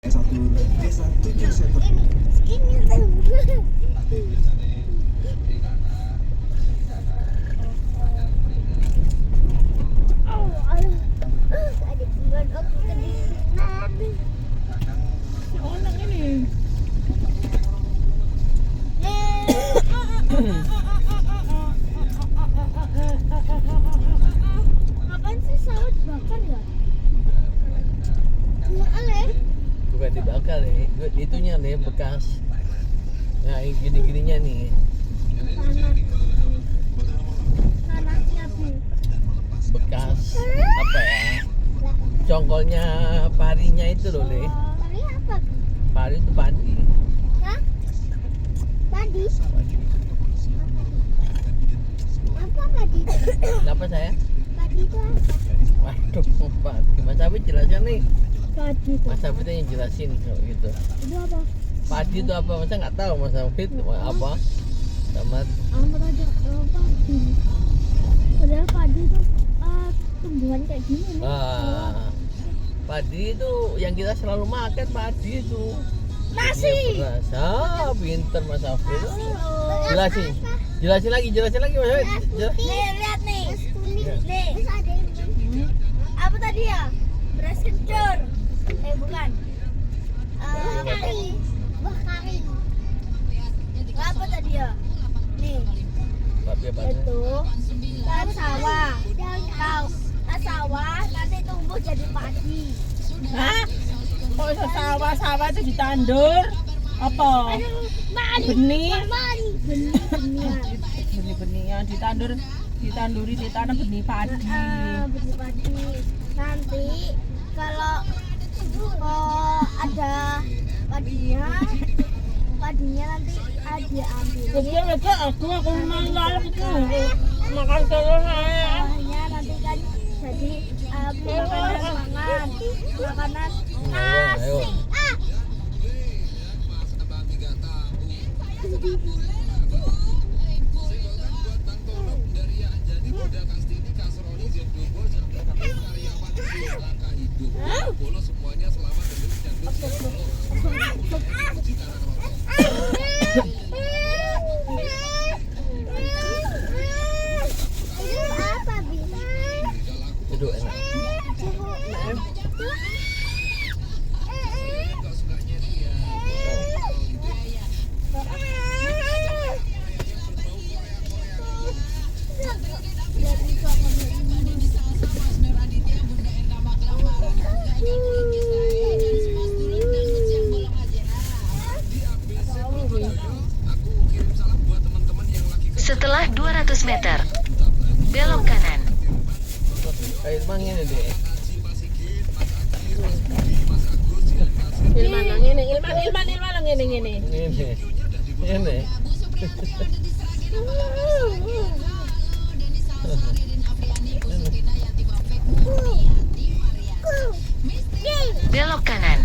satu desa tujuh setor. Anak ini. Apaan sih sawah dibakar ya? Bukan dibakar ya, itunya nih bekas. Nah gini-gininya nih. Tanahnya Bu. Bekas apa ya? Congkolnya parinya itu loh, Le. Ini apa? Pari itu padi. Hah? Padi? Apa padi? Kenapa saya? Padi itu apa? Waduh, padi. Mas Abid jelasin nih. Padi itu. Mas Abid yang jelasin kalau gitu. Itu apa? Padi itu apa? Masa nggak tahu Mas Abid apa? Sama Apa aja padi. Padahal padi itu tumbuhan kayak gini nih. padi itu yang kita selalu makan padi itu. Nasi. Beras. Pinter Mas Afif. Jelasin. Jelasin lagi Mas Afif. Nih, lihat nih. Ya. Nih. Apa tadi ya? Beras kencur. Bukan. Kari. Buah kari. Apa tadi ya? Nih. Babi apa? Itu kan sawah. Tahu? Kan sawah nanti tumbuh jadi padi. Hah? Kok bisa sawah-sawah itu ditandur? Apa? Benih? Benih-benihan ditanduri ditanam benih padi. Benih padi. Nanti kalau ada padinya nanti diambil. Betul aku makan itu. Makan telur saya. Sawahnya nanti kan jadi makanan Ayo. asing. Itu apa bisa? Duduk enak. Setelah 200 meter, belok kanan. Kayak mang ini deh. Ilman lang ini, Ilman lang ini. Ini. Belok kanan.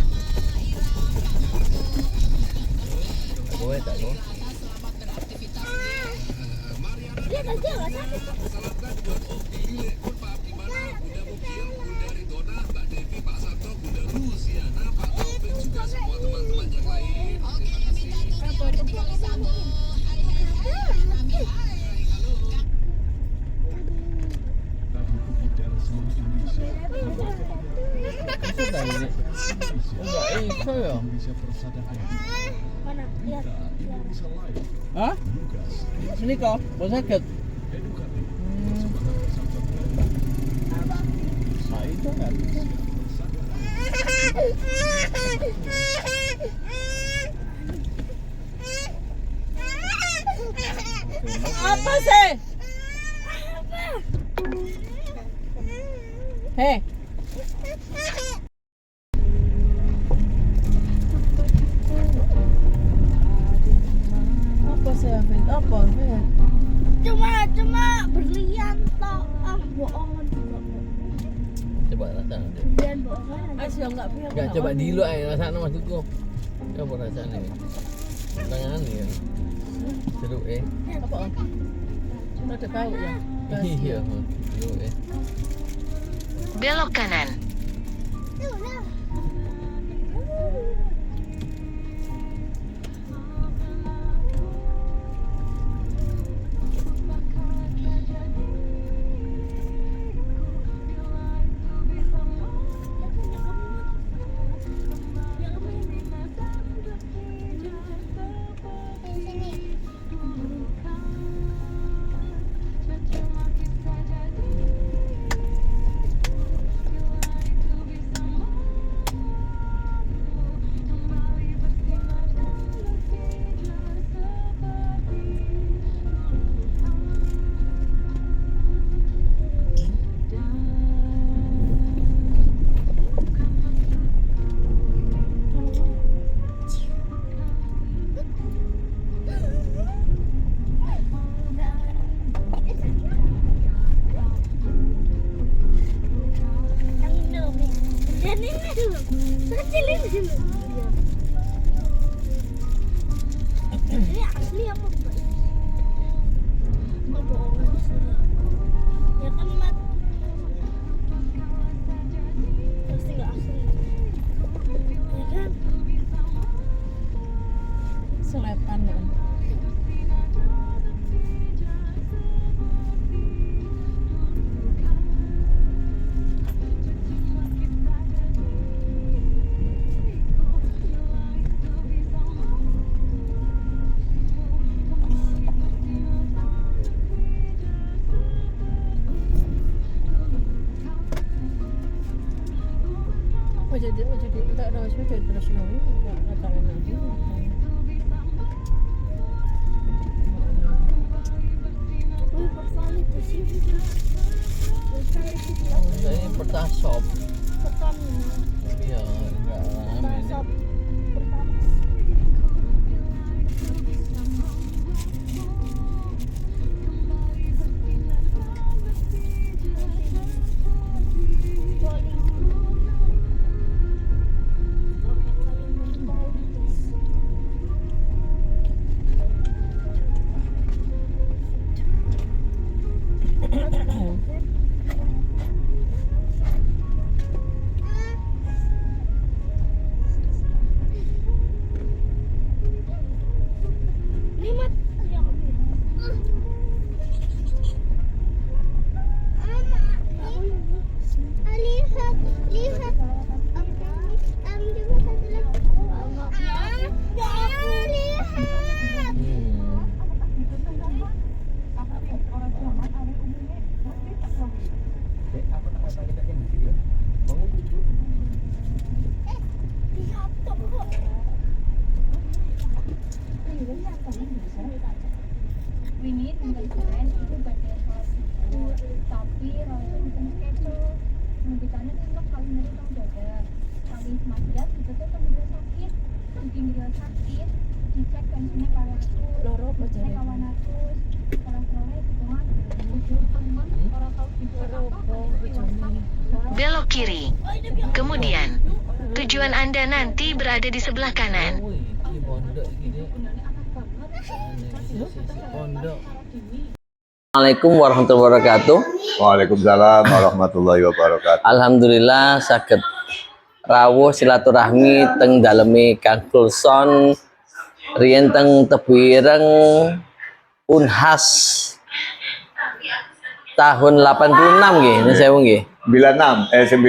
Boleh tak lo? Dia tadi nggak sakit. Sudah ini. Enggak itu ya. Mana? Lihat. Hah? Sini kau, mau sakit? Nah itu kan. Apa sih? Hei, apa sih Afid? Apa? Cuma berlian toh. Bohongan juga. Coba rasa nanti. Berlian bohongan. Asyik enggak punya. Enggak coba dulu aja rasanya maksudku. Coba rasanya. Tangan ya. Seru Apa? Udah tahu ya. Iya, seru Belok kanan. Tuh, nah. Ini asli apa bukan? Oh, bohong asli. Ya kan Mat. Pasti nggak asli. Ya kan? Seletan ya. Jadi tak ada sih terus nunggu nggak kata nanti. Wih, bervalid di sini. Bervalid di sini. Ini pertasop. Pertamina. Iya, enggak rame. Pertasop. Pertama. Winnie tinggal keren itu bagian kelas itu, tapi kalau itu bukan keco membicaranya itu untuk kali dari tang dada kali maksiat itu tuh kemudian sakit kemudian sakit dicek tensinya kalau aku cek kawan aku kolesterolnya itu mah orang tahu itu apa Belok kiri. Kemudian, tujuan Anda nanti berada di sebelah kanan. Wih, ini pondok gini. Pondok. Assalamualaikum warahmatullahi wabarakatuh. Waalaikumsalam warahmatullahi wabarakatuh. Alhamdulillah saged rawuh silaturahmi teng daleme Kang Kulson riyen teng Tebuireng Unhas tahun 86 nggih, niku sewu nggih. 96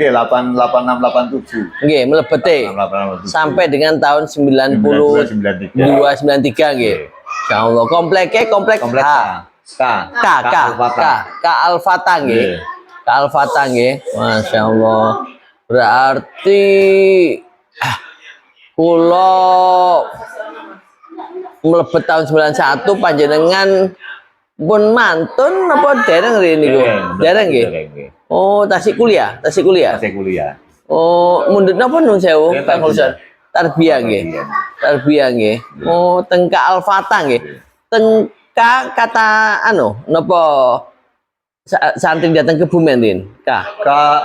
8687. Nggih, mlebete 8687. sampai dengan tahun 92 93 nggih. Insyaallah kompleknya komplek Komplek K Alfata nggih. K Alfata nggih. Masyaallah. Berarti kula mlebet tahun 91 panjenengan pun mantun apa dereng rene niku? Dereng nggih. Oh, tasik kuliah. Saya kuliah. Oh, mundut napa nun sewu? Pak Kulson. Tarbiyah nggih. Tarbiyah nggih. Oh, teng K Alfata nggih. Teng K kata anu napa santri datang ke Bumen K.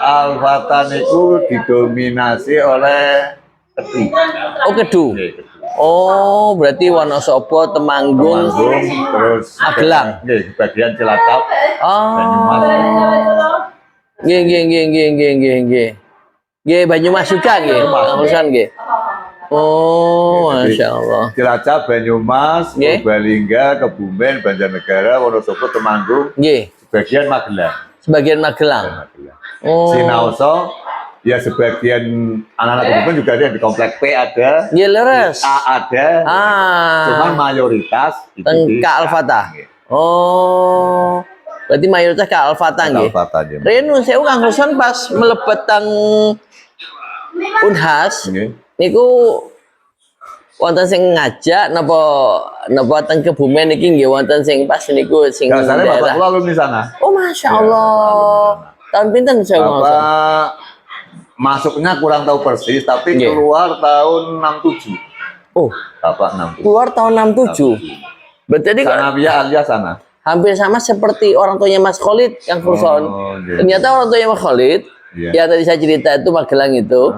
Alfatan itu didominasi oleh Kedu. Oh, Kedu. Oh, berarti Wonosobo, Temanggung, Terus Magelang. Nggih, bagian Cilacap. Oh. Nggih. Nggih, Banyumas juga nggih, Kang nggih. Oh, masyaallah. Cilacap, Banyumas, Nggih. Purbalingga, Kebumen, Banjarnegara, Wonosobo, Temanggung, Nggih, sebagian Magelang. sebagian Magelang. Oh. Sinauso, ya sebagian anak-anak Kebumen juga ada yang di komplek P ada, Nggih leres. A ada, cuman mayoritas itu Teng di K Alfata. Oh. Berarti mayoritas K Alfata nggih. Alfata aja. Renu sewu Kang Kulson pas mlebet teng Unhas niku wonten sing ngajak napa teng Kebumen iki nggih wonten sing pas niku sing Biasanya bapak daerah. kula alumni sana. Oh, masyaallah. Tahun pinten sewu Kang Kulson? Bapak masuknya kurang tahu persis, tapi Nggih. keluar tahun 67. Oh, Bapak 67. keluar tahun 67. Berarti ini Sanawiyah alias sana. hampir sama seperti orang tuanya Mas Khalid Kang Kulson. Oh, iya. Ternyata orang tuanya Mas Khalid Iya. yang tadi saya cerita itu Magelang itu,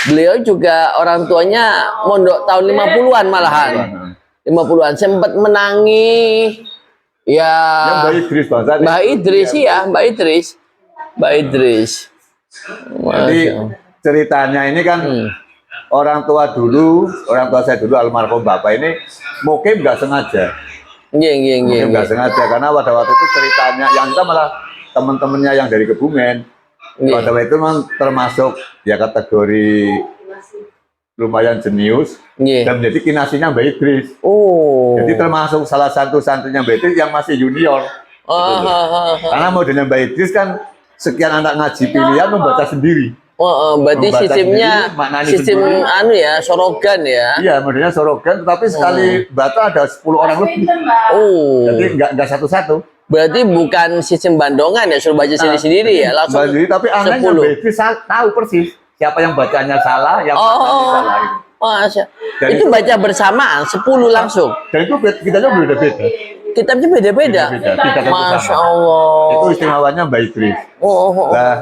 beliau juga orang tuanya mondok tahun 50-an malahan. 50-an sempat menangi ya Yang Mbak Idris bangsa. Mbak Idris ya, Mbak Idris. Mbak Idris. Jadi ceritanya ini kan orang tua saya dulu almarhum bapak ini mungkin nggak sengaja. Mungkin nggak sengaja karena pada waktu itu ceritanya yang kita malah teman-temannya yang dari Kebumen. Pada waktu itu memang termasuk ya kategori lumayan jenius dan menjadi kinasinya Mbak Idris. Oh. Jadi termasuk salah satu santrinya Mbak Idris yang masih junior. Karena modelnya Mbak Idris kan sekian anak ngaji pilihan membaca sendiri. Berarti Membaca sistemnya sendiri, maknanya sistem sendiri. anu ya, sorogan ya. Iya, modelnya sorogan, tapi sekali baca ada 10 orang lebih. Oh. Jadi nggak satu-satu. Berarti bukan sistem bandongan ya, suruh baca sendiri-sendiri ya, langsung Jadi, tapi anehnya 10. Mbak Idris tahu persis siapa yang bacanya salah, yang bacanya salah. Masya. Dan Itu baca bersamaan 10 langsung. Dan itu kita juga berbeda-beda. Kitabnya beda-beda. Tidak Masya sama. Allah. Itu istimewanya Mbak Idris. Nah,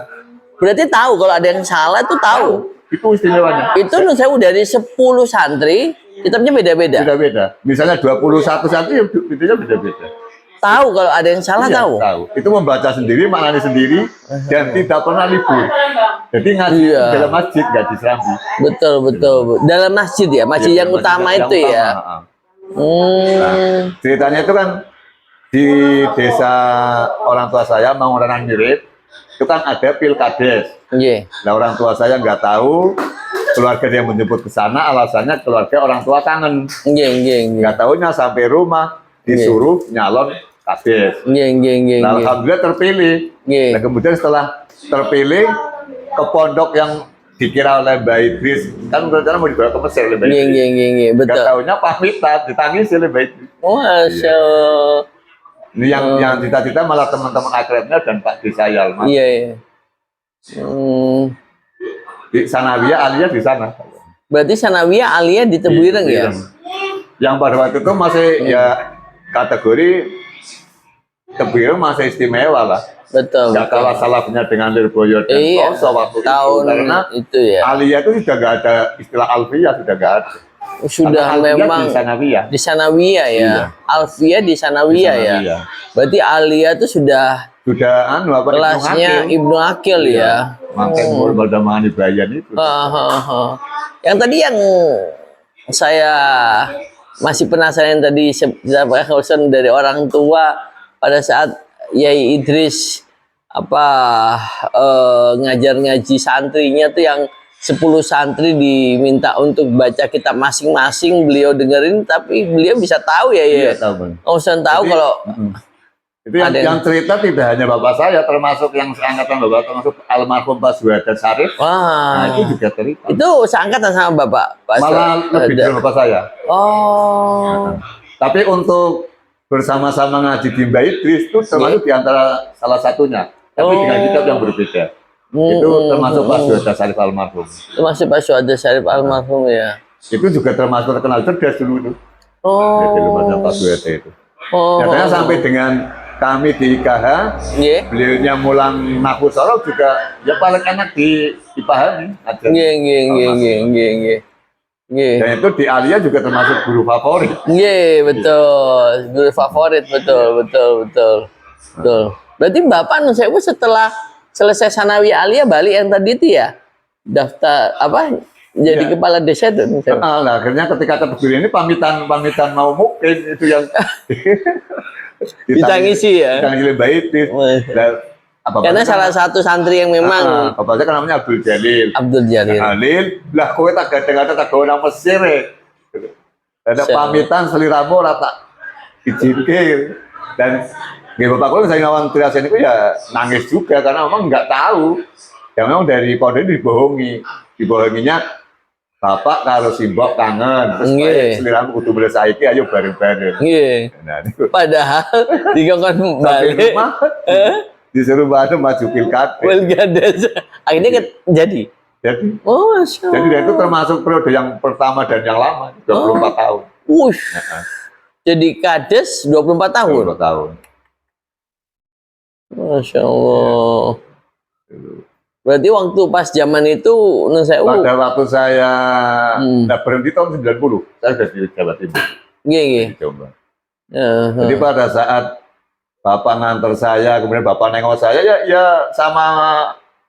berarti tahu kalau ada yang salah itu tahu. Itu istimewanya. Itu saya dari 10 santri, kitabnya beda-beda. Beda-beda. Misalnya 21 santri, itu beda-beda. Tahu kalau ada yang salah Iya, tahu. Itu membaca sendiri, maknanya sendiri, dan tidak pernah libur. Jadi ngaji dalam masjid, nggak diserambi. Betul. Dalam masjid ya, masjid yang utama itu ya. Nah, ceritanya itu kan di desa orang tua saya, Mangunan Mirip, itu kan ada pilkades. Nah, orang tua saya nggak tahu, keluarga yang menjemput ke sana, alasannya keluarga orang tua kangen. Nggak tahunya sampai rumah disuruh nyalon kades. Nah, alhamdulillah terpilih. Nah, kemudian setelah terpilih ke pondok yang dikira oleh Mbak Idris, kan rencana mau dibawa ke Mesir oleh Mbak Idris. Betul. Nggak tahunya pamitan, ditangis oleh Mbak Idris. Masya Allah. Ini yang cita-cita malah teman-teman akrabnya dan Pak Desayal. Iya. Di Sanawiyah Aliyah di sana. Berarti Sanawiyah Aliyah di Tebuireng ya? Yang pada waktu itu masih ya kategori Tebuireng masih istimewa lah. Betul. Gak kalah salahnya dengan Lirboyo dan Koso waktu tahun itu. Karena itu ya. Aliyah itu sudah gak ada istilah Alfiyah, sudah gak ada. Sudah memang di Sanawiyah. Di Sanawiyah ya. Iya. Alfiyah di Sanawiyah ya. Berarti Aliyah itu sudah kelasnya Ibnu Akil ya. Makanya Mulda Mangani Bayan itu. Yang tadi yang saya masih penasaran tadi dari orang tua pada saat Yai Idris ngajar ngaji santrinya tuh yang 10 santri diminta untuk baca kitab masing-masing, beliau dengerin tapi beliau bisa tahu ya ya. Ustaz tahu kalau itu yang cerita tidak hanya bapak saya, termasuk yang seangkatan bapak, termasuk almarhum Pak Suhadat Syarif. Nah, itu juga cerita. Itu seangkatan sama bapak. Malah lebih dari bapak saya. Tapi untuk bersama-sama ngaji di Mbak Idris itu termasuk di antara salah satunya, tapi dengan kitab yang berbeda. Itu termasuk Pak Suhadat Syarif almarhum. Termasuk Pak Suhadat Syarif almarhum ya. Itu juga termasuk terkenal cerdas dulu itu. Dulu Pak Suhadat itu. Biasanya sampai dengan kami di IKH, beliaunya mulang Nahwu Sorof juga ya paling enak dipahami. Dan itu di Aliyah juga termasuk guru favorit. Betul, guru favorit, betul. Berarti Bapak Nusewu setelah selesai Sanawiyah Aliyah balik yang tadi itu ya daftar jadi kepala desa itu. Nah, akhirnya ketika terpilih ini pamitan mau mungkin itu yang ditangisi ya. Ditangisi Mbak Idris. Karena salah satu santri yang memang bapaknya kan namanya Abdul Jalil. Lah kowe tak gadang-gadang tak gawe nang Mesir. Ada pamitan seliramu ora tak izinke. Dan nggih bapak kula saya ngawang triasen itu ya nangis juga karena memang nggak tahu. Ya memang dari pondok dibohongi. Dibohonginya bapak karo simbok kangen. Terus seliramu kudu boleh saiki ayo bareng-bareng. Nah, padahal dikongkon balik. Disuruh maju pilkades. Akhirnya jadi. Jadi itu termasuk periode yang pertama dan yang lama, 24 tahun. Jadi kades 24 tahun. 24 tahun. Masya Allah. Berarti waktu pas zaman itu Nun Sewu. Pada waktu saya berhenti tahun 90, saya sudah di Jawa Timur. Nggih, nggih. Di Jombang. Jadi pada saat Bapak nganter saya, kemudian Bapak nengok saya, ya sama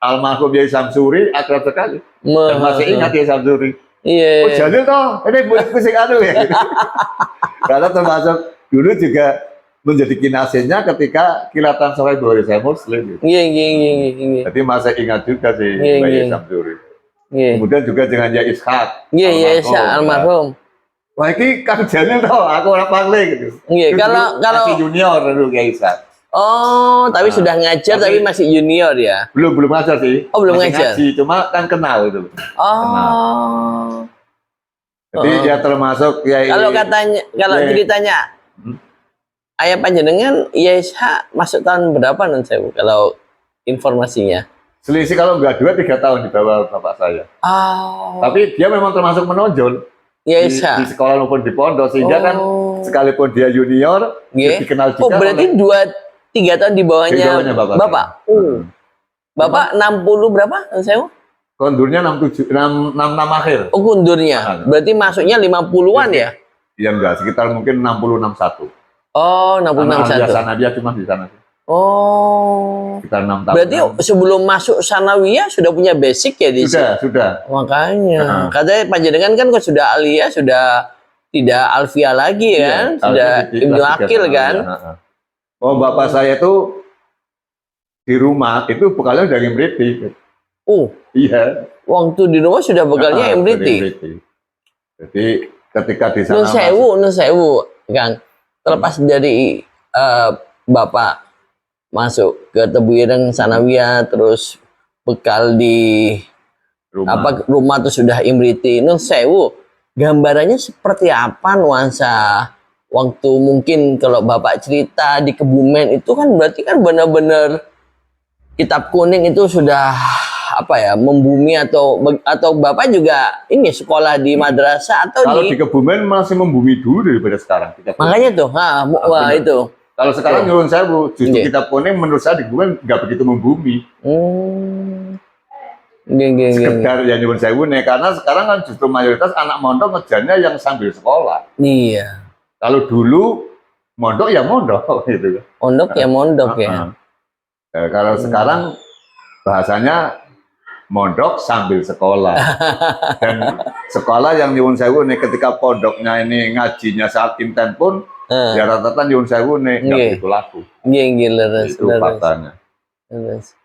almarhum Yai Samsuri akrab sekali. Dan masih ingat Yai Samsuri. Iya. Oh Jalil toh, ini buat musik anu ya. Karena termasuk dulu juga menjadi kinasihnya ketika Kilatan Sore Bahwa Saya Muslim. Gitu. Iya, iya, iya, iya. Jadi masih ingat juga sih Iya, Mbak iya. Yai Samsuri. Iya. Kemudian juga dengan Yai Ishak. Iya, iya, Ishak almarhum. Wah ini Kang Jalil toh, aku orang panggil gitu. Iya, Terus kalau- dulu kalau- masih junior dulu Yai Ishak. Oh, tapi Nah, sudah ngajar tapi masih junior ya. Belum ngajar sih. Oh, belum Masih ngajar. ngaji, cuma kan kenal itu. Oh. Jadi dia termasuk Yai. Kalau katanya, kalau Iya. ceritanya, ayah panjenengan Ishak masuk tahun berapa Nun Sewu? Kalau informasinya? Selisih kalau nggak 2-3 tahun di bawah bapak saya. Oh. Tapi dia memang termasuk menonjol di Ishak. sekolah maupun di pondok sehingga kan sekalipun dia junior dia Nggih. dikenal juga. Oh, berarti oleh- 2-3 tahun di bawahnya, Di bawahnya Bapak. Bapak. Bapak 60 berapa Nun Sewu? kondurnya 66 akhir. Oh, kundurnya. Berarti masuknya 50-an ya? Iya enggak, sekitar mungkin 60-61. Oh, 60-61. Sanawiyah cuma di sana sih. Oh. Sekitar 6 tahun. Berarti sebelum masuk sanawiyah sudah punya basic ya di sini? sudah. Makanya. Katanya panjenengan kan kok sudah aliyah, sudah tidak alfiah lagi kan? Iya, Sudah harusnya di Ibnu kelas tiga Akil Sanawiyah. kan? Heeh. Oh, bapak saya itu di rumah itu bekalnya udah Imriti. Oh, Iya. waktu di rumah sudah bekalnya Heeh, Imriti. dari Imriti. Jadi ketika di sana Nun Sewu, Kang. Terlepas dari Bapak masuk ke Tebu Ireng sanawiyah, terus bekal di rumah tuh sudah Imriti. Nun Sewu, gambarannya seperti apa nuansa waktu mungkin kalau Bapak cerita di Kebumen itu kan berarti kan benar-benar kitab kuning itu sudah apa ya membumi atau Bapak juga ini sekolah di madrasah atau kalau di Kebumen masih membumi dulu daripada sekarang. makanya tuh wah benar. itu Kalau sekarang nyuruh saya justru Iya. kitab kuning menurut saya di Kebumen nggak begitu membumi. Geng. Sekedar ya nyuruh saya karena sekarang kan justru mayoritas anak mondok ngejarnya yang sambil sekolah. Iya. Kalau dulu mondok ya mondok gitu. Mondok ya mondok ya. Kalau sekarang bahasanya mondok sambil sekolah. Dan sekolah yang nyuwun sewu nih ketika pondoknya ini ngajinya saat inten pun ya rata-rata nyuwun sewu nih nggak begitu laku. Leres. Itu faktanya.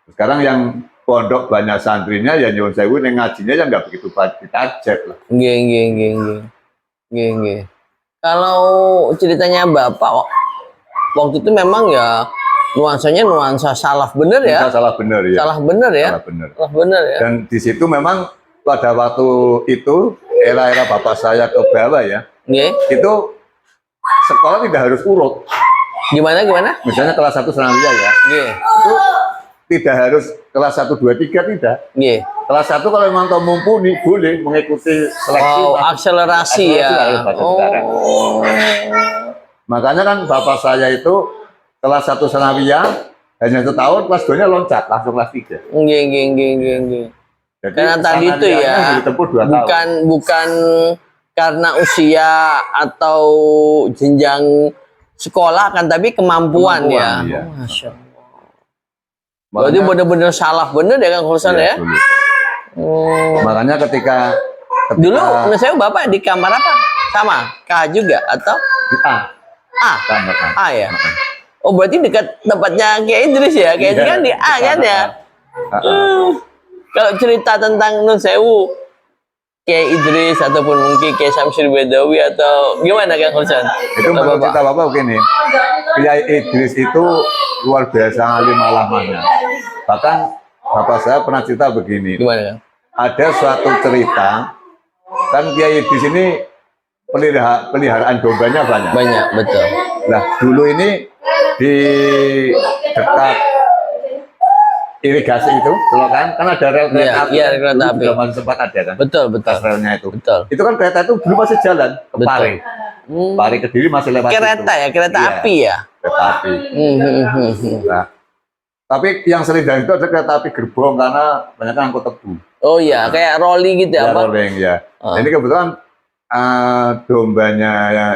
Sekarang yang pondok banyak santrinya ya nyuwun sewu nih ngajinya yang nggak begitu ditajak lah. Geng. Kalau ceritanya Bapak waktu itu memang ya nuansanya nuansa salaf bener ya. Kita salah bener ya. Salah bener ya. Salah bener. Ya. Dan di situ memang pada waktu itu era-era bapak saya ke bawah ya, itu sekolah tidak harus urut. Gimana? Misalnya kelas 1 sanawiyah ya, itu tidak harus kelas 1, 2, 3 tidak. Kelas 1 kalau memang tahu mumpuni boleh mengikuti seleksi. Akselerasi ya. harus baca sekarang. Makanya kan bapak saya itu kelas 1 sanawiyah hanya 1 tahun, kelas 2-nya loncat langsung kelas 3. Jadi Karena tadi itu ya ditempuh 2 tahun. bukan karena usia atau jenjang sekolah kan, tapi kemampuan ya. Iya. Masya Allah. Berarti benar-benar salah bener ya Kang Khulsan ya. Dulu. Makanya ketika Dulu saya Bapak di kamar apa? Sama K juga atau di kamar A. A ya? Oh berarti dekat tempatnya Kiai Idris ya? Kiai Idris kan di A kan ya? Kalau cerita tentang Nun Sewu, Kiai Idris ataupun mungkin Kiai Samsir Bedawi atau gimana Kang Khulsan? Itu menurut cerita bapak begini, Kiai Idris itu luar biasa alim alamanya. Bahkan bapak saya pernah cerita begini. Gimana Kang? Ada suatu cerita, kan Kiai Idris ini peliharaan dombanya banyak. Banyak, betul. Nah dulu ini di dekat irigasi itu, selokan kan ada rel kereta api. Iya, kereta api. Masih sempat ada kan? Betul. Relnya itu. Betul. Itu kan kereta itu dulu masih jalan ke Betul. Pare. Pare Kediri masih lewat Kereta situ. ya, kereta Iya, api ya. Kereta api. Nah, Tapi yang sering dari itu ada kereta api gerbong karena banyak angkut tebu. Oh iya, kayak rolling gitu Ya, apa? rolling ya. Ah. Ini kebetulan dombanya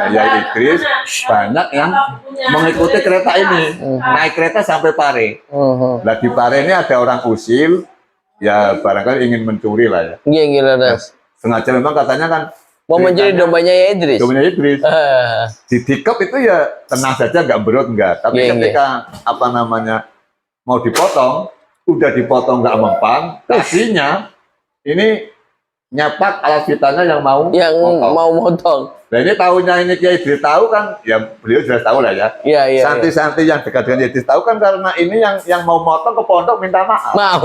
ya Idris banyak yang mengikuti kereta ini, naik kereta sampai Pare. Nah di Pare ini ada orang usil, ya barangkali ingin mencuri lah ya. Iya, gila das. Sengaja memang katanya kan Mau mencuri ceritanya dombanya ya Idris. dombanya Idris. Ah, Di dikep itu ya tenang saja, nggak berut nggak. Tapi Iya, ketika apa namanya mau dipotong, udah dipotong nggak mempan, kakinya ini nyapak alat vitalnya yang mau yang potong. mau motong. Nah ini tahunya ini Kiai Idris tahu kan, ya beliau jelas tahu lah ya. Iya, iya. Santi-santi yang dekat dengan Idris tahu kan karena ini yang mau motong ke pondok minta maaf. Maaf.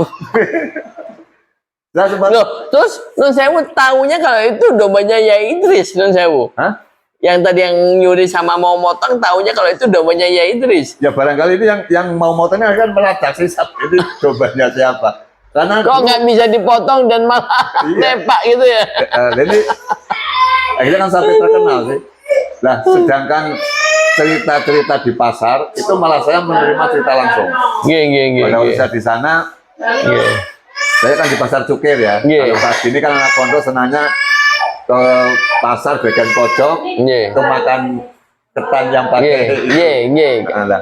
Nah, sempat, Loh, terus Nun Sewu tahunya kalau itu dombanya ya Idris, Nun Sewu. hah? Yang tadi yang nyuri sama mau motong tahunya kalau itu dombanya ya Idris. Ya barangkali ini yang mau motongnya kan melacak sisap ini cobannya siapa? Karena Kok nggak bisa dipotong dan malah Iya. nepak gitu ya? Jadi akhirnya kan sampai terkenal sih. Nah, sedangkan cerita-cerita di pasar itu malah saya menerima cerita langsung. Pada waktu saya di sana, saya kan di pasar Cukir ya. Iya. Kalau pagi ini kan anak pondok senangnya ke pasar bagian pojok, Iya. itu makan ketan yang pakai Nah,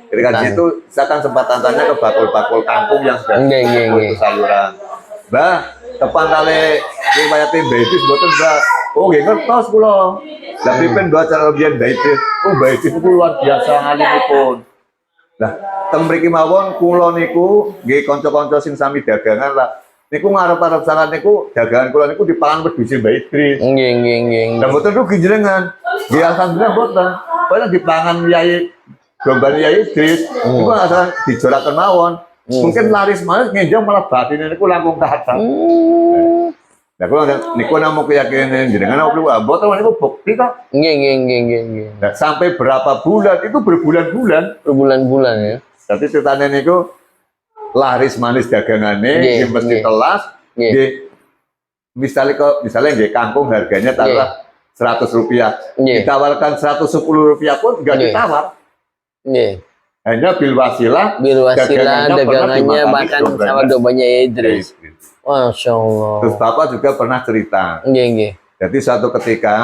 ketika di situ saya kan sempat tanya ke bakul-bakul kampung yang sudah itu sayuran. Mbah, depan kali riwayat Mbah Idris mboten Mbah. Oh, nggih ngertos kula. Lah pipen mbah cara biyen Mbah Idris. Oh, Mbah Idris niku luar biasa ngalimipun. Lah, teng mriki mawon kula niku nggih kanca-kanca sing sami dagangan lah. Niku ngarep-arep sangat niku dagangan kula niku dipangan wedhuse Mbah Idris. Lah mboten rugi jenengan. Nggih alhamdulillah mboten. Padahal dipangan Yai Gombal Yai Idris, itu asal dijoraken mawon. Mungkin laris manis ngenjong malah batin niku langkung kathah. Nah, kula niku namung keyakinan jenengan apa kuwi mboten niku bukti kok. Nah, sampai berapa bulan itu berbulan-bulan. Berbulan-bulan ya. Tapi ceritanya niku laris manis dagangane, Nggih, mesti nggih. telas. Nggih. Nggih. Misalnya nggih kangkung harganya taruhlah Rp100. Nggih. Ditawarkan Rp110 pun enggak Nggih. ditawar. Nggih. Hanya bil wasilah, Bil wasilah pernah dagangannya dimakan bahkan dombanya. sama dombanya ya Idris. Masya Allah. Terus Bapak juga pernah cerita. Nggih. Jadi suatu ketika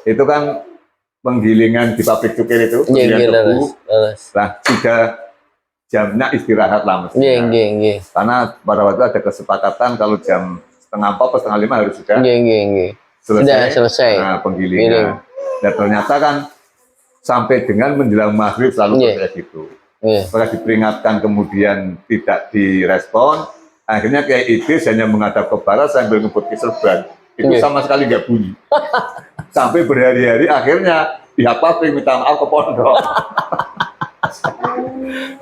itu kan penggilingan di pabrik cukir itu, penggilingan tebu. Leres. Nah, sudah jamnya istirahat lah mestinya. Nggih. Karena pada waktu itu ada kesepakatan kalau jam 4:30 atau 4:30 harus sudah Nggih. Sudah selesai, selesai. Nah, penggilingan. Dan ternyata kan sampai dengan menjelang maghrib selalu Iya. kayak gitu. Nggih. Setelah diperingatkan kemudian tidak direspon, akhirnya kayak Idris hanya menghadap ke barat sambil ngebut serban. Itu Iya. sama sekali nggak bunyi. Sampai berhari-hari akhirnya pihak pabrik minta maaf ke pondok.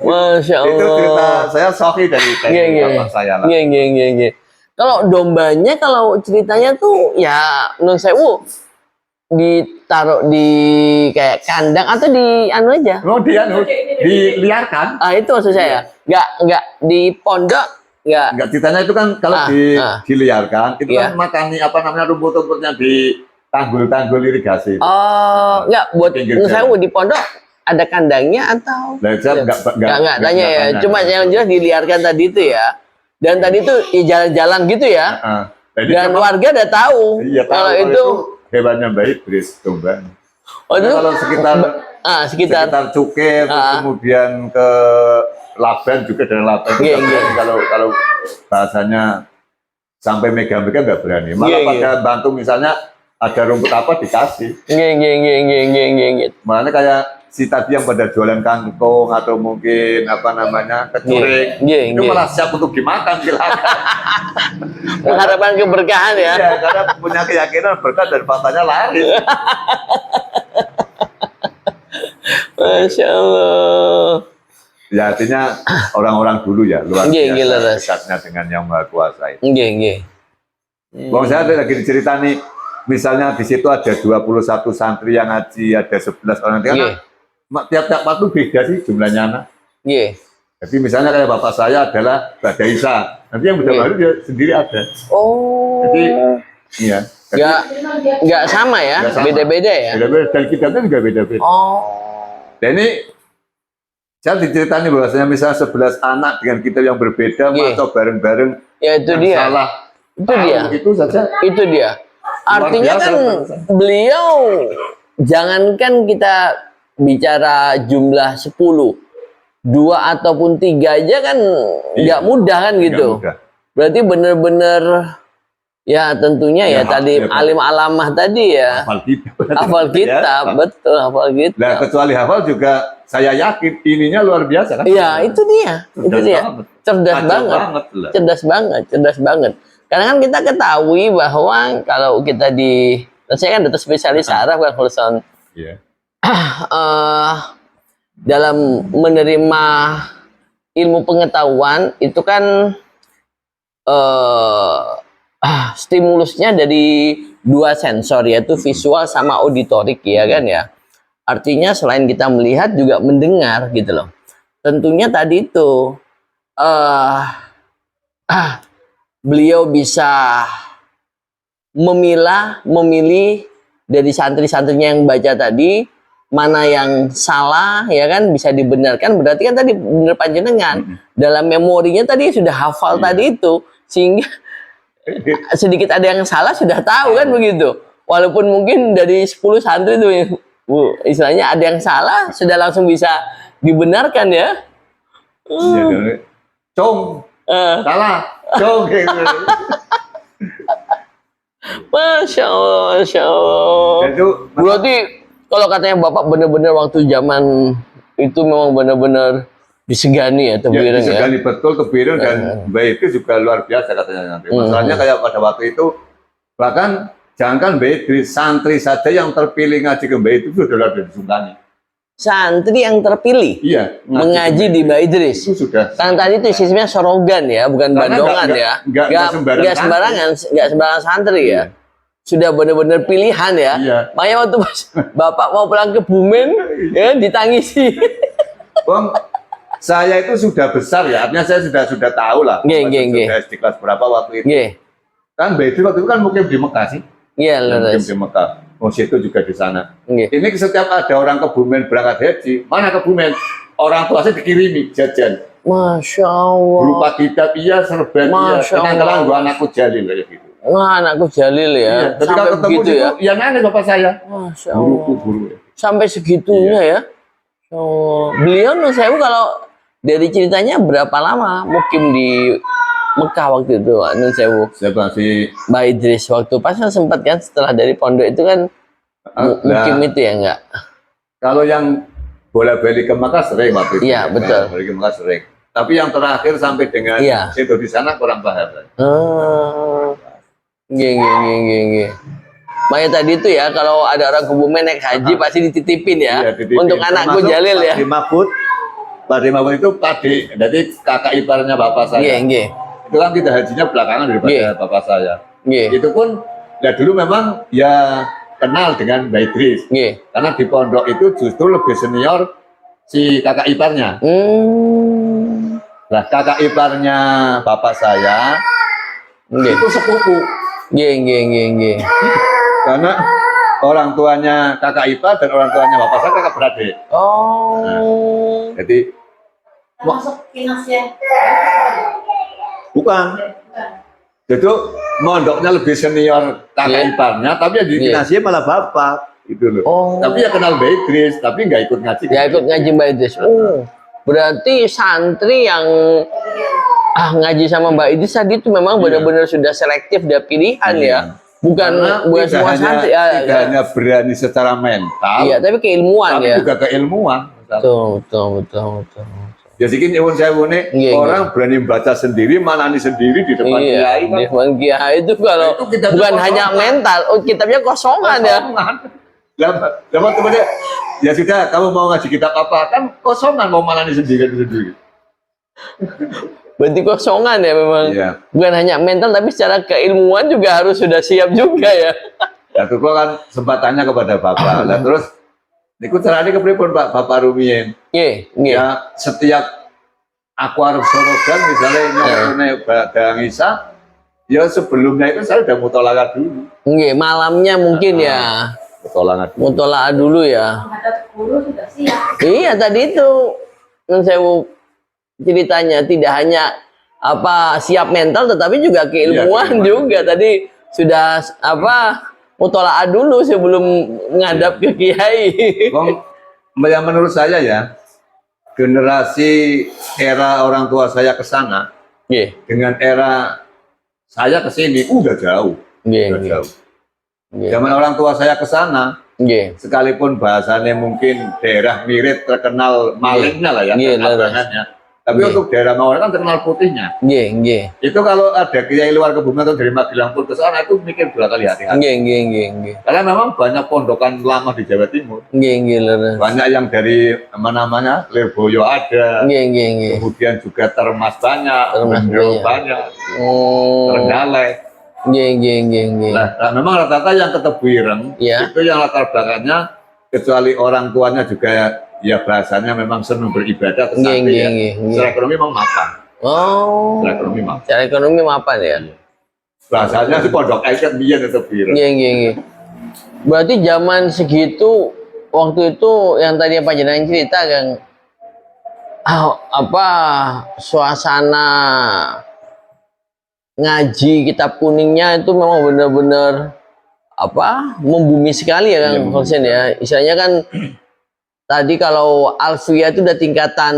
Masya Allah. Itu cerita saya sohi dari bapak saya lah. Nggih. Kalau dombanya kalau ceritanya tuh ya Nun Sewu ditaruh di kayak kandang atau di anu aja. Kemudian diliarkan. Ah itu maksud saya. Enggak di pondok, enggak. Enggak, ceritanya itu kan kalau diliarkan itu Iya. kan makani apa namanya rumput-rumputnya di tanggul-tanggul irigasi. Oh, enggak buat Pinggir Nun jalan. Sewu di pondok ada kandangnya atau Nah, saya enggak tanya ya. Cuma yang jelas diliarkan tadi itu ya. Dan tadi itu jalan-jalan gitu ya. Jadi Dan memang- warga udah tahu Iya, kalau kalau itu hewannya Mbak Idris domba. oh, itu Kalau sekitar sekitar Cukir, terus kemudian ke Laban juga dari Laban. Iya, Tapi iya. Kalau bahasanya sampai mega-mega nggak berani. Malah Iya, pada bantu misalnya ada rumput apa dikasih. Nggih. Makanya kayak si tadi yang pada jualan kangkung atau mungkin apa namanya kecuring, Iya, itu iya. malah siap untuk dimakan silakan. Mengharapkan keberkahan ya. Iya, karena punya keyakinan berkat dan faktanya laris. Masya Allah. Ya artinya orang-orang dulu ya luar Iya, biasa leres. dekatnya dengan yang maha kuasa itu. Nggih. Bang saya ada lagi cerita nih, misalnya di situ ada 21 santri yang ngaji, ada 11 orang Iya. karena tiap-tiap waktu beda sih jumlahnya anak. Nggih. Jadi misalnya kayak bapak saya adalah Mbak Isa, nanti yang udah Iya. baru dia sendiri ada. Oh. Jadi iya. Jadi, Enggak sama ya, Nggak sama. beda-beda ya. beda-beda dan kitabnya juga beda-beda. Oh. Dan ini Saya diceritani bahwasanya misalnya 11 anak dengan kita yang berbeda Iya. atau bareng-bareng Ya itu yang dia. salah. Itu dia. Itu saja. Itu dia. Artinya biasa, kan luar biasa. beliau jangankan kita bicara jumlah 10, 2 ataupun 3 aja kan nggak mudah kan gitu. Nggak mudah. Berarti benar-benar ya tentunya ya, Ya, tadi ya, alim alamah tadi ya. Hafal kitab. Hafal kitab, Ya. betul hafal Nah, kitab. kecuali hafal juga saya yakin ininya luar biasa kan? Iya, itu dia. Itu Cerdas dia. banget. Cerdas Kacau banget. lah. Cerdas banget, cerdas banget. Karena kan kita ketahui bahwa kalau kita di, saya kan dokter spesialis saraf kan Hulson, Iya. dalam menerima ilmu pengetahuan itu kan stimulusnya dari 2 sensor, yaitu visual sama auditorik ya kan ya. Artinya selain kita melihat juga mendengar gitu loh. Tentunya tadi itu beliau bisa memilih dari santri-santrinya yang baca tadi mana yang salah ya kan, bisa dibenarkan. Berarti kan tadi benar panjenengan dalam memorinya tadi sudah hafal Iya. tadi itu, sehingga sedikit ada yang salah sudah tahu kan begitu. Walaupun mungkin dari 10 santri itu istilahnya ada yang salah sudah langsung bisa dibenarkan ya. Iya, dari- Cong, salah, cong. Masya Allah, Masya Allah. Itu Berarti kalau katanya Bapak benar-benar waktu zaman itu memang benar-benar disegani ya ya, Tebuireng ya. disegani betul Tebuireng dan Mbak itu juga luar biasa katanya nanti. Masalahnya kayak pada waktu itu bahkan jangankan Mbak Idris, santri saja yang terpilih ngaji ke Mbak itu sudah luar biasa disungkani. Santri yang terpilih Iya, mengaji di Mbak Idris. itu sudah. Kan tadi itu sistemnya sorogan ya, bukan Karena bandongan nggak- ya. nggak Nggak sembarangan, nggak sembarangan santri ya. Sudah benar-benar pilihan ya. Iya. Makanya waktu pas Bapak mau pulang ke Bumen ya ditangisi. Bang, saya itu sudah besar ya, artinya saya sudah tahu lah. Nggih, nggih, nggih. Sudah SD kelas berapa waktu itu. Nggih. Kan Mbak Idris waktu itu kan mukim di Mekah sih. Iya, Mukim leres. di Mekah. Oh, situ juga di sana. Nggih. Ini setiap ada orang Kebumen berangkat haji, mana Kebumen? Orang tua saya dikirimi jajan. Masya Allah. Berupa kitab iya, serban iya. Masya Kenang-kenang Allah. gua anakku Jalil kayak gitu. Wah, anakku Jalil ya. Iya, ketika Sampai ketemu begitu situ, ya. ya nangis bapak saya. Masya Guruku, Allah. guru. Sampai segitunya ya. Oh, beliau Nun Sewu kalau dari ceritanya berapa lama mukim di Mekah waktu itu, Pak Nun Sewu? Saya masih Mbak Idris waktu pas kan sempat kan setelah dari pondok itu kan mukim itu ya enggak? kalau yang bolak-balik ke Mekah sering waktu itu. Iya, betul. Bolak-balik ke Mekah sering. Tapi yang terakhir sampai dengan Iya. situ di sana kurang paham. Nggih. Makanya tadi itu ya kalau ada orang Kebumen naik haji pasti dititipin ya. Iya, dititipin. Untuk anakku Termasuk Jalil ya. Pak Mahfud itu Padi, jadi kakak iparnya bapak saya. Nggih. Itu kan kita hajinya belakangan daripada Iya. bapak saya. Nggih. Itu pun ya dulu memang ya kenal dengan Mbak Idris. Nggih. Karena di pondok itu justru lebih senior si kakak iparnya. Nah, kakak iparnya bapak saya Nggih. itu sepupu. Nggih. Karena orang tuanya kakak ipar dan orang tuanya bapak saya kakak beradik. Oh. Jadi Masuk kinasnya. bukan. Jadi mondoknya lebih senior kakak Iya. iparnya, tapi yang di Iya. kinasinya malah bapak. Gitu loh. Oh. Tapi ya kenal Mbak Idris, tapi nggak ikut ngaji. Ya ikut ngaji Mbak Idris. Oh. Berarti santri yang ngaji sama Mbak Idris tadi itu memang Iya. benar-benar sudah selektif dia pilihan Iya. ya. Bukan Karena tidak semua hanya, santri ya. tidak hanya berani secara mental, Iya, tapi keilmuan tapi ya. juga keilmuan. Betul. Jadi kan nyuwun sewu nih, Iya, orang berani baca sendiri, manani sendiri di depan Iya, kiai kan. di depan kiai itu kalau Itu kitabnya bukan kosongan. hanya mental, kitabnya kosongan ya. Lama temannya, ya sudah, kamu mau ngaji kitab apa? Kan kosongan mau manani sendiri. Berarti kosongan ya memang. Iya. Bukan hanya mental tapi secara keilmuan juga harus sudah siap juga ya. Ya terus gua kan sempat tanya kepada bapak, lah terus, niku caranya kepripun Pak, Bapak Rumien? Nggih. Ya setiap aku harus sorogan misalnya nyokone badang Isa, ya sebelumnya itu saya udah mutolaah dulu. Nggih, malamnya mungkin ya. Mutolaah dulu. Mutolaah dulu ya. Menghadap guru sudah siap. Iya tadi itu Nun Sewu ceritanya tidak hanya apa siap mental tetapi juga keilmuan keilmuan juga. Tadi sudah apa mutolaah dulu sebelum ngadap ke kiai. Wong, yang menurut saya ya, generasi era orang tua saya ke sana Nggih. dengan era saya ke sini udah jauh. Nggih, Udah nggih. jauh. Nggih. Zaman orang tua saya ke sana, Nggih. sekalipun bahasanya mungkin daerah Mirit terkenal malingnya lah ya, Iya, terkenal iya. bangetnya. Tapi Iya. untuk daerah Mawar kan terkenal putihnya. Nggih, nggih. Itu kalau ada kiai luar Kebumen atau dari Magelang pun ke sana itu mikir 2 kali hati-hati. Nggih, nggih, nggih, nggih. Karena memang banyak pondokan lama di Jawa Timur. Nggih, nggih, lur. Banyak yang dari apa namanya Lirboyo ada, Nggih, nggih, nggih. kemudian juga Termas banyak, Termas Bendro banyak. banyak, Oh. Trenggalek. Nggih, nggih, nggih, nggih. Nah, memang rata-rata yang ke Tebu Ireng Iya. itu yang latar belakangnya kecuali orang tuanya juga ya bahasanya memang senang beribadah ke Nggih, sana nggih, ya. nggih, nggih. Secara ekonomi memang mapan. Oh. Secara ekonomi mapan. Secara ekonomi mapan ya? Bahasanya di pondok aisyah biyen ke Tebu Ireng. Nggih, nggih, nggih. Berarti zaman segitu waktu itu yang tadi Pak Jenengan cerita kan apa suasana ngaji kitab kuningnya itu memang benar-benar apa membumi sekali ya Kang Hussein ya. Istilahnya kan tadi kalau Alfiyah itu udah tingkatan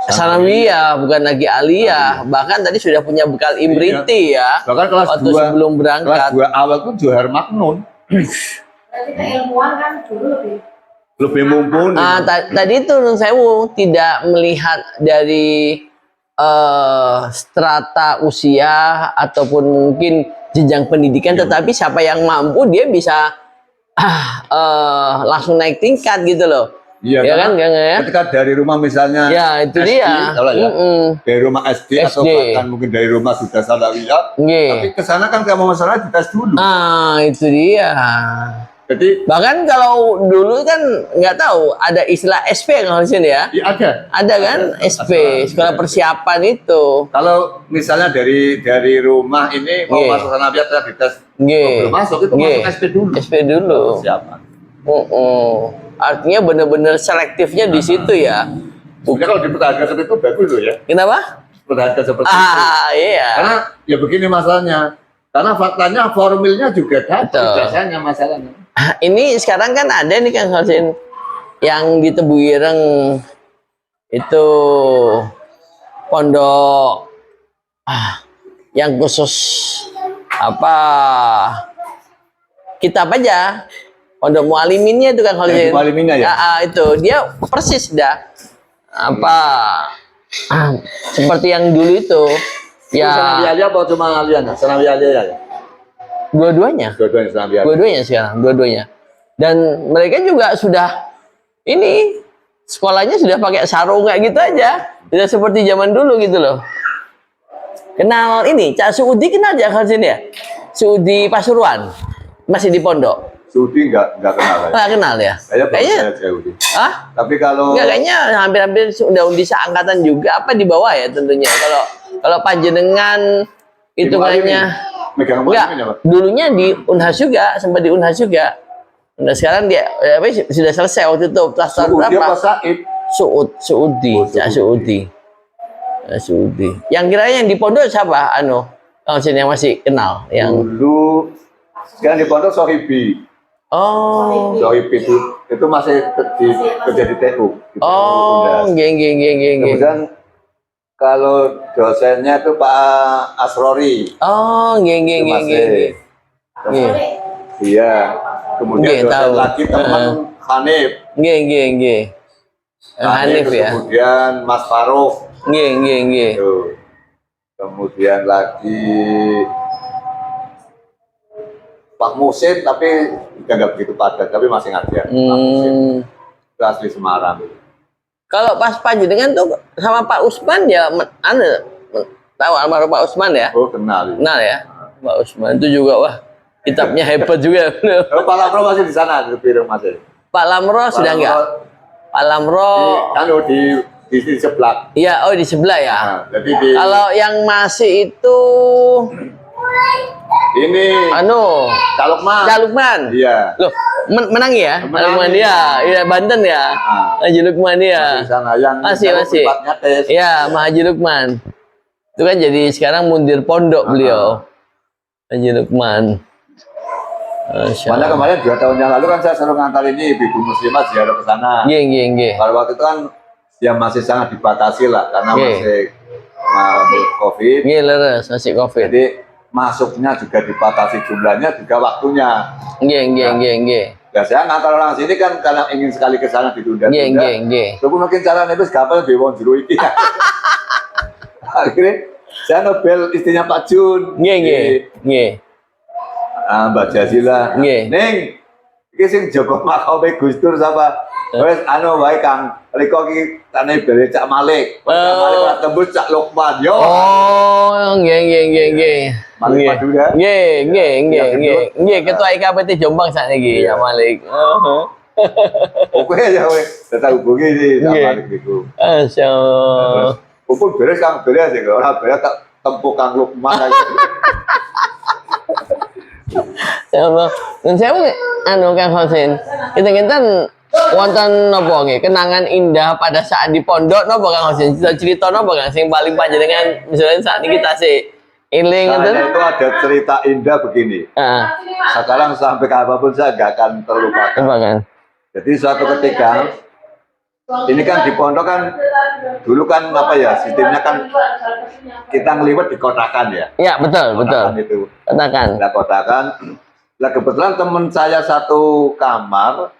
sanawiyah bukan lagi aliyah. Bahkan tadi sudah punya bekal imriti ya. Bahkan kelas Waktu 2 sebelum berangkat. kelas 2 awal tuh Johar Maknun Berarti keilmuan kan dulu lebih mumpuni. Tadi itu Nun Sewu tidak melihat dari strata usia ataupun mungkin jenjang pendidikan, tetapi siapa yang mampu dia bisa langsung naik tingkat gitu loh. Iya Ya kan, Kang, ya? Ketika dari rumah misalnya Ya itu SD, dia. salah ya? Dari rumah SD, atau SD. bahkan mungkin dari rumah sudah sanawiyah. Nggih. Tapi ke sana kan kamu masalah dites dulu. Nah itu dia. Jadi Bahkan kalau dulu kan nggak tahu ada istilah SP kan Hussein ya. ya Ada kan SP sekolah persiapan itu. kalau misalnya dari rumah ini mau Nggih. masuk sanawiyah terus dites Nggih. belum masuk itu Nggih. masuk SP dulu. SP dulu. Siapa? Artinya benar-benar selektifnya di situ ya. Sebenarnya kalau dipertahankan seperti itu bagus loh ya. Kenapa? Pertahankan seperti itu. Iya. Karena ya begini masalahnya. Karena faktanya formilnya juga dapat Betul. biasanya masalahnya. Ini sekarang kan ada nih Kang Hussein yang di Tebu Ireng itu pondok yang khusus apa kitab aja. Pondok Mualiminnya itu Kang Hussein. Mualiminnya ya? Itu dia persis dah apa seperti yang dulu itu Ya. Sanawiyah ya aja apa cuma alian? Sanawiyah aja ya? dua-duanya. Dua-duanya sanawiyah. Dua-duanya sekarang, dua-duanya. Dan mereka juga sudah ini sekolahnya sudah pakai sarung kayak gitu aja, tidak seperti zaman dulu gitu loh. Kenal ini, Cak Suudi kenal aja kan sini ya? Suudi Pasuruan masih di pondok. Suudi nggak kenal saya. Nggak kenal ya? Kayaknya saya jauh sih. Ah? Tapi kalau Enggak, kayaknya hampir-hampir sudah undi seangkatan juga apa di bawah ya tentunya. Kalau panjenengan hitungannya megang enggak, Mualimin apa? dulunya di Unhas juga, sempat di Unhas juga. Nah, sekarang dia sudah selesai waktu itu kelas tahun Suudi berapa? apa Said? Suudi, Oh, Cak Suudi. Suudi. Yang kiranya yang di pondok siapa? Kalau sini yang masih kenal yang Dulu sekarang di pondok Sohibi. oh. Sohibi itu masih kerja di TU. Gitu, Oh, Undas. geng. Kemudian kalau dosennya itu Pak Asrori. Oh, geng. Itu masih. Geng. Iya. Kemudian Nggih, dosen tahu. lagi teman Hanif. Geng. Hanif ya. Kemudian Mas Farouk. Geng. Tuh. Kemudian lagi Pak Musin, tapi juga nggak begitu padat, tapi masih ngajar. Pak Musin itu asli Semarang. Kalau pas panjenengan tuh sama Pak Usman ya, tahu almarhum Pak Usman ya? Oh kenal. Kenal ya? Pak Usman itu juga wah kitabnya hebat juga. Oh, Pak Lamro masih di sana di Pireng masih. Pak Lamro sudah enggak? Pak Lamro Di sebelah. iya, oh di sebelah ya. Nah, jadi di Kalau yang masih itu Ini anu Cak Lukman. Cak Lukman. Iya. Loh, menang ya? Menang. Cak Lukman dia. Iya, Banten ya. Haji Lukman dia. Di sana yang Masih. tempatnya tes. Iya, sama Haji Lukman. Itu kan jadi sekarang mundir pondok beliau. Haji Lukman. Mana kemarin 2 tahun yang lalu kan saya selalu ngantar ini ibu muslimah ziarah ke sana. Nggih. Kalau waktu itu kan ya masih sangat dibatasi lah karena Nggih. masih COVID. Nggih, leres masih Covid. Jadi masuknya juga dibatasi jumlahnya juga waktunya. Nggih. Ya saya ngantar orang sini kan karena ingin sekali ke sana ditunda-tunda. Nggih. Terus mungkin cara nebis gampang di wong jero iki. Akhirnya saya nobel istrinya Pak Jun. Nggih. Mbak Jazila. Nggih. Ning iki sing jaga makome Gus Dur sapa? Wes anu wae Kang, riko iki tane bele Cak Malik. Cak Malik ora tembus Cak Lukman yo. Oh, nggih. Malik Madura. Nggih, ketua IKPT Jombang sakniki Iya. Cak Malik. Oke ya wes, tetap hubungi sih Cak Nggih. Malik niku. Asyaallah. Pupul beres Kang beres ya, ora beres tak tempuk Kang Lukman. Ya Allah. Dan saya anu Kang Hosin, kita wonten napa nggih kenangan indah pada saat di pondok napa Kang Hosin? Cerita napa Kang sing paling panjenengan misalnya saat ini kita sih eling ngoten? Itu ada cerita indah begini. Heeh. Sekarang sampai kapanpun saya gak akan terlupakan. Apa kan? Jadi suatu ketika ini kan di pondok kan dulu kan apa ya sistemnya kan kita ngeliwat di kotakan ya. Ya, betul. Kotakan itu. Katakan. Nah kotakan. Nah kebetulan teman saya satu kamar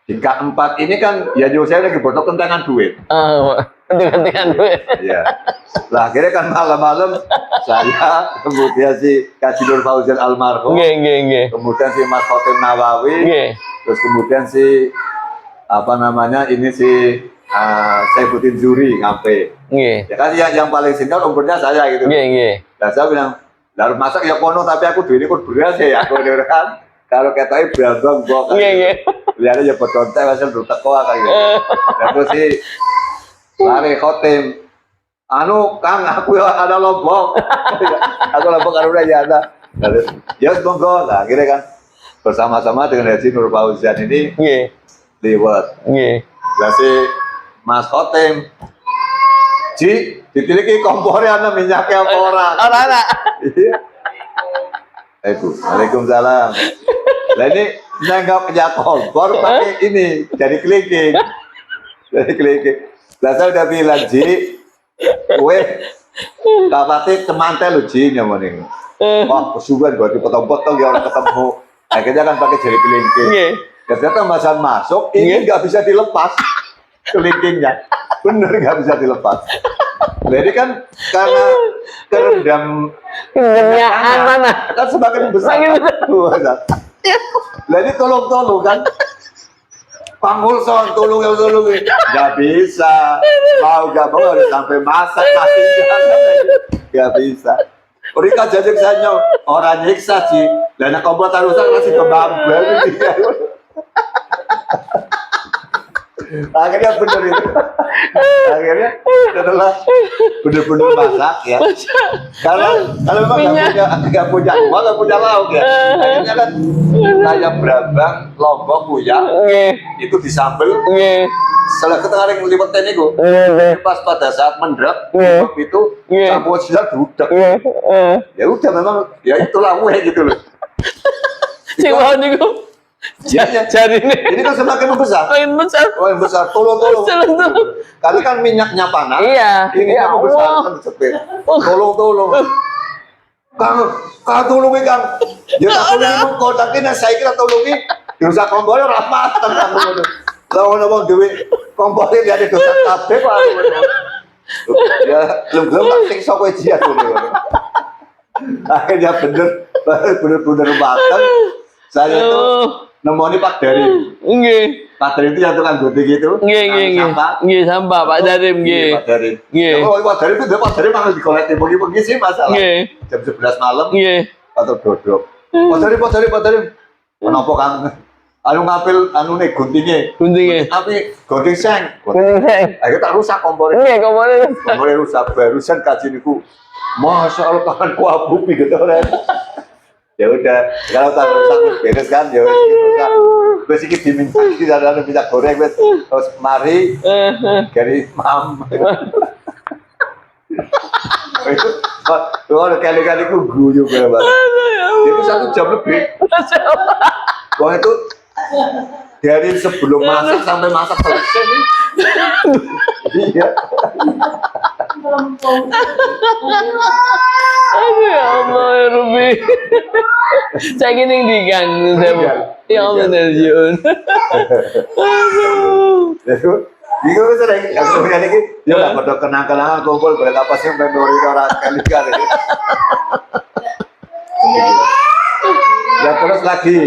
di K4 ini kan ya saya lagi butuh kentangan duit. Dengan duit. Iya. Lah akhirnya kan malam-malam saya kemudian si Kaji Nur Fauzan almarhum, Nggih. kemudian si Mas Khotim Nawawi, Nggih. terus kemudian si apa namanya ini si Saifuddin Zuri ngape. Nggih. Ya kan yang paling senior umurnya saya gitu. Nggih. Nah saya bilang, lalu masak ya kono tapi aku duit ini beras ya aku kan. Kalau katanya berambang gua kan. Nggih. Lihatnya ya bedontek masih belum teko kan gitu. Dan terus si lari Khotim, anu Kang aku ada lombok. Aku lombok kan udah ya ada. Lalu ya monggo lah akhirnya kan bersama-sama dengan Haji Nur Fauzan ini Nggih. lewat. Nggih. Lah si Mas Khotim, Ji, ditiliki kompornya ana minyaknya apa ora? Ora ana. Iya. Waalaikumsalam. Lah ini saya nggak punya kompor pakai ini dari kelingking. Lah saya udah bilang Ji, kowe kapate teman teh lu Ji nyamone. Wah, kesuwen gua dipotong-potong ya orang ketemu. Akhirnya kan pakai jari kelingking. Nggih. Ternyata masan masuk, ini nggak bisa dilepas kelingkingnya. Bener nggak bisa dilepas. Jadi kan karena kerendam Kenyaan mana? kan semakin besar. Lah ini tolong kan. Panggul son tolong nggak bisa. Mau nggak mau harus sampai masak masih nggak bisa. Mereka jadi saya orang nyiksa sih. Dan komputer rusak masih kebambel. Akhirnya bener itu. Akhirnya setelah bener-bener masak ya. Kalau memang nggak punya uang, nggak punya lauk ya. Akhirnya kan kayak berambang, lombok, kuyang, itu disambel. Setelah ketengah ngeliwetin itu, pas pada saat mendrek, itu campur silat dudek. Ya udah memang, ya itulah gue gitu loh. Si wah niku. Jari Ini kan semakin membesar. makin besar. Oh yang besar, tolong. Karena kan minyaknya panas. Iya. Ini Ya kan besar Allah. kan cepet. Tolong. Kang tolongi Kang. Ya tak tolongi kok tapi nek saya kira tolongi dosa kompor ora mateng Kang. Lah ono wong dhewe kompor dia ada dosa kabeh kok aku. Ya belum tak siksa kowe jiat ngono. Akhirnya bener mateng. Saya tuh nemoni Pak Darim. Nggih. Pak Darim itu yang tukang gunting gitu. Nggih. Nggih, sampah Pak Darim nggih. Pak Darim. Nggih. Oh, Pak Darim itu Pak Darim malah digolek pagi-pagi sih masalah. Nggih. Jam 11 malam Nggih. atau dodok. Pak Darim. Kenapa Kang? anu ngapil anu nih guntingnya. Guntingnya. Tapi gunting seng. Gunting seng. Akhirnya tak rusak kompornya. Iya, kompornya. Kompornya rusak. Barusan kaji niku. Masya Allah tanganku abu gitu orang. Ya udah, kalau tak rusak beres kan ya wis rusak. Terus iki diminta ada minyak goreng wis terus mari dari mam. Itu ada kali-kali ku guyu banget. Itu 1 jam lebih. Wah itu dari sebelum masak sampai masak selesai nih. Iya. Aduh ya Allah ya Ruby. Saya gini digang saya. Ya Allah Nerjun. Aduh. Iku wis sering aku ngene iki yo lah padha kenang-kenangan kumpul bareng apa sih memori ora kali-kali. Ya terus lagi.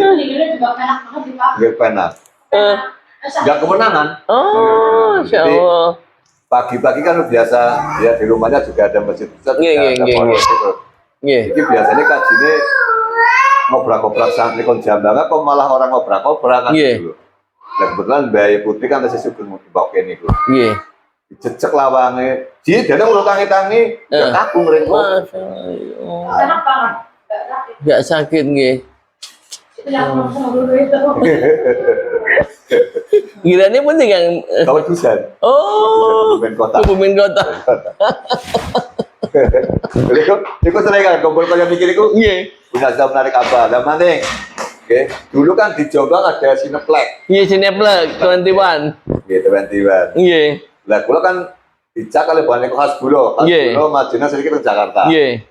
Nggak pernah. Nggak kemenangan. Oh, Insya Allah. Pagi-pagi kan biasa ya di rumahnya juga ada masjid. Iya. Jadi biasanya kajinya ngobrak-ngobrak santri kon jam banget kok malah orang ngobrak-ngobrak kan dulu. Dan kebetulan Mbak Putri kan masih sugeng bawa kene iku. Iya. Dicecek lawange. Ji dene ulo tangi-tangi ya kaku ngrengko. Masya Allah. Gak sakit nggih. Kiranya penting yang Kawan Dusan. oh Kebumen kota. Kebumen kota. Iku sering kan kumpul kaya mikir iku. Iya. Punya jam menarik apa? Lah maning. Oke, dulu kan di Jombang ada Cineplex. Iya Cineplex 21. Gitu 21. Iya. Lah kula kan dicak kali banyak khas Bulo. Khas Iya. Bulo majine sedikit ke Jakarta. Iya.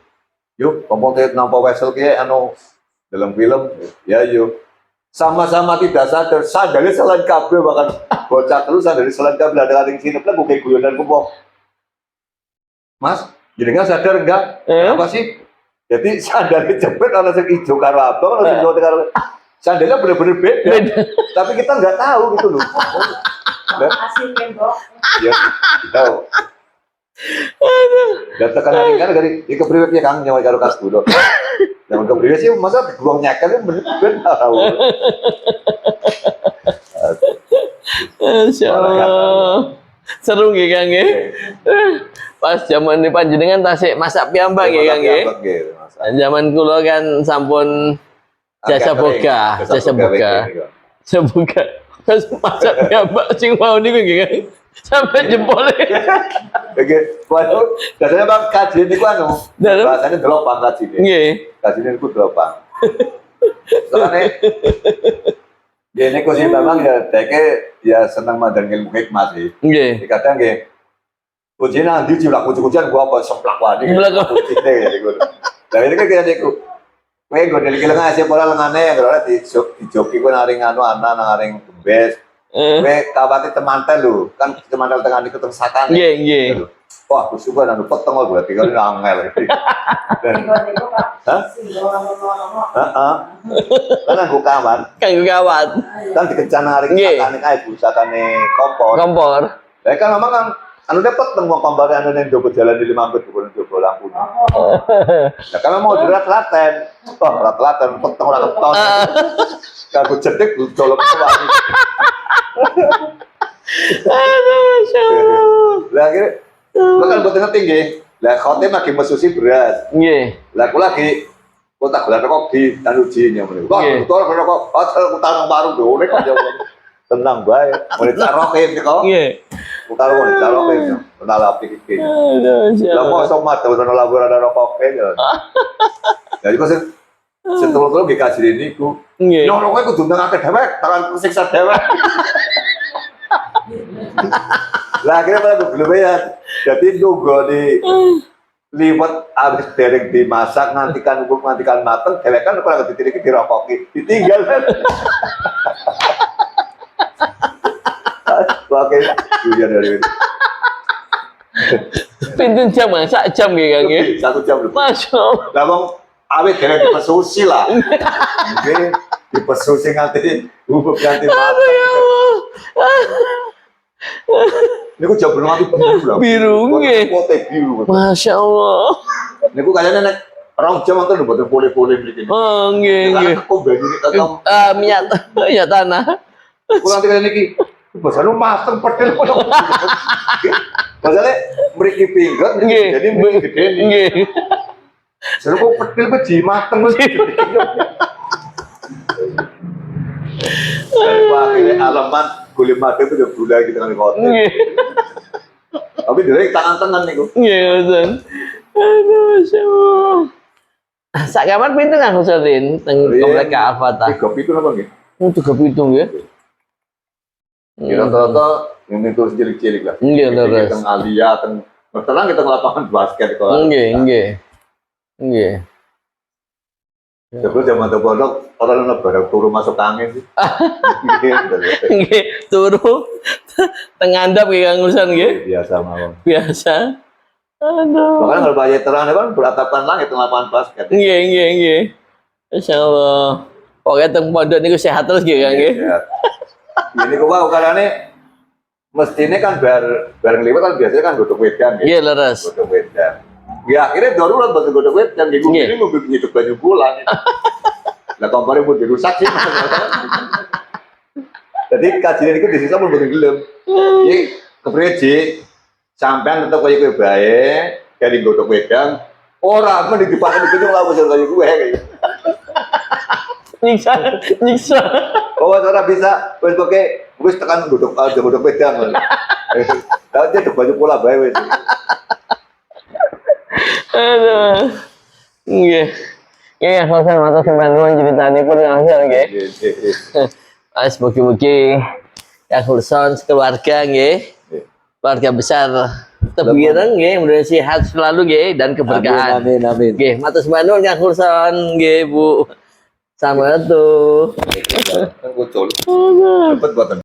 Yuk, kumpul nampa wesel ki anu dalam film. Ya yuk. Sama-sama tidak sadar sandalnya selain kabel bahkan bocah terus sandalnya selain kabel ada yang Cineplex gue kayak guyonan kumpul. Mas, jadi nggak sadar enggak? Apa sih? Jadi sandalnya jepit orang yang hijau karo abang, orang yang karo sandalnya bener-bener beda. Tapi kita nggak tahu gitu loh. Ya, tahu. Dan tekanan kan dari di kepriwe Kang nyawa karo kas dulu. Yang kepriwe sih masa gua nyekel bener tahu. Masya Allah. Seru nggih Kang nggih. Pas zaman di panjenengan tasik masak piyambak nggih Kang nggih. Zaman kula kan sampun jasa boga. Pas masak piyambak sing mau niku nggih Kang. Sampai jempolnya. Oke, waduh, biasanya bang kajian itu anu, bahasanya delopang kajian. Nggih. Kajian itu delopang. Soalnya, ya ini kursi memang ya, teke ya senang mandang ilmu hikmah sih. Nggih. Dikatakan nggih, kuncinya nanti jumlah kunci-kuncian gua apa semplak wani. Kuncinya ya gitu. Nah ini kan kita deku, gue dari kilengan aja pola lengane, karena di joki gue naring anu anak naring bes. Gue kawati temantel lu, kan temantel tengah itu tersakan. Iya. Wah, aku suka nanti potong lo berarti kalau angel. Hah? Kan aku kawan. Kan dikencana hari sakane kae busakane kompor. Lah kan memang kan anu dapat temu kompor anu ning jowo jalan di 5 menit bukan jowo lampu. Lah kan mau dirat-laten. Wah, rat-laten potong ora keton. Kan aku cedek colok kewani. Aduh, Masya Allah. Lah akhirnya lo kan buat ngerti nggih. Lah khotim lagi mesusi beras. Nggih. Lah aku lagi kok tak gelar kok di dan ujinya meneh. Kok betul kok hotel utang baru dhewe kok jauh. Tenang bae. Mulai caroke kok. Nggih. Utang mulai caroke. Kenal api iki. Aduh, Masya Lah Allah. mau somat terus ana laboratorium rokok ya. Jadi kok setul-tul ge kaji niku. Nggih. Yo rokok kudu nang akeh dhewek, tangan siksa dhewek. Lah akhirnya malah belum ya. Jadi nunggu di liwat abis derek dimasak ngantikan mateng, dhewek kan kalau ditiriki dirokoki, ditinggal kan. Oke, hujan dari itu. Pintu jam masak jam nggih Kang nggih. 1 jam lebih. Masya Allah. Lah wong awet derek dipesusi lah. Nggih, dipesusi nganti bubuk ganti mateng. Ya Allah. Niku jam belum mati biru lah. Biru nggih. Pote biru. Masya Allah. Niku kayaknya nek Orang jam itu buat boleh-boleh begini. Oh, nggih, nggih. Karena aku banyu ini kakak. Minyak minyak tanah. Kurang tiga niki. Bahasa lu mateng pedel. Masalahnya mriki pinggat Nggih. jadi mriki gede nih. Nggih. Jadi kok pedel beji mateng wis. Akhirnya alaman kulit mateng itu udah budak gitu kan kotor. Nggih. Tapi direk tangan-tangan niku. Nggih, Husen. Aduh, syukur. Sak kamar pinten Kang Husen teng komplek Al-Fatah. Tiga itu apa nggih? Juga pitung ya. Rata-rata yang itu cilik-cilik lah. Nggih, terus. Teng Alia, teng terang kita lapangan basket kok. Nggih, nggih. Nggih. Terus zaman pondok orang barang turu masuk angin sih. Nggih, turu tengandap nggih Kang Husen nggih. Biasa mawon. Biasa. Aduh. Makanya kalau bayar terang kan beratapan langit teng lapangan basket. Nggih, nggih, nggih. Insyaallah. Pokoknya teng pondok niku sehat terus nggih Kang nggih. Ya. Ini kok wow karena mestinya kan bareng liwat kan biasanya kan godok wedang ya. Nggih, leres. Godok wedang. Ya akhirnya darurat bagi godok wedang di Nggih. ini mobil nyituk banyu bulan. Lah kompornya pun dirusak sih. Jadi kajian itu disisa pun betul gelem. Jadi kepriye sampean tetap kaya kowe bae dari godok wedang ora men dipakai dikunjung lah bocor kaya gue kayak. Nyiksa, nyiksa. Oh, ora bisa wis pokoke wis tekan godok wedang. Lah dia baju pola bae wis. Aduh. Nggih. Nggih, Husen matur sampeyan nuwun critanipun Kang Husen nggih. As mugi-mugi Kang Husen sekeluarga nggih. Keluarga besar Tebireng nggih, mudah sehat selalu nggih dan keberkahan. Amin amin. Nggih, matur sampeyan nuwun Kang Husen nggih, Bu. Sama tuh. Kan bocor. Cepet buatan.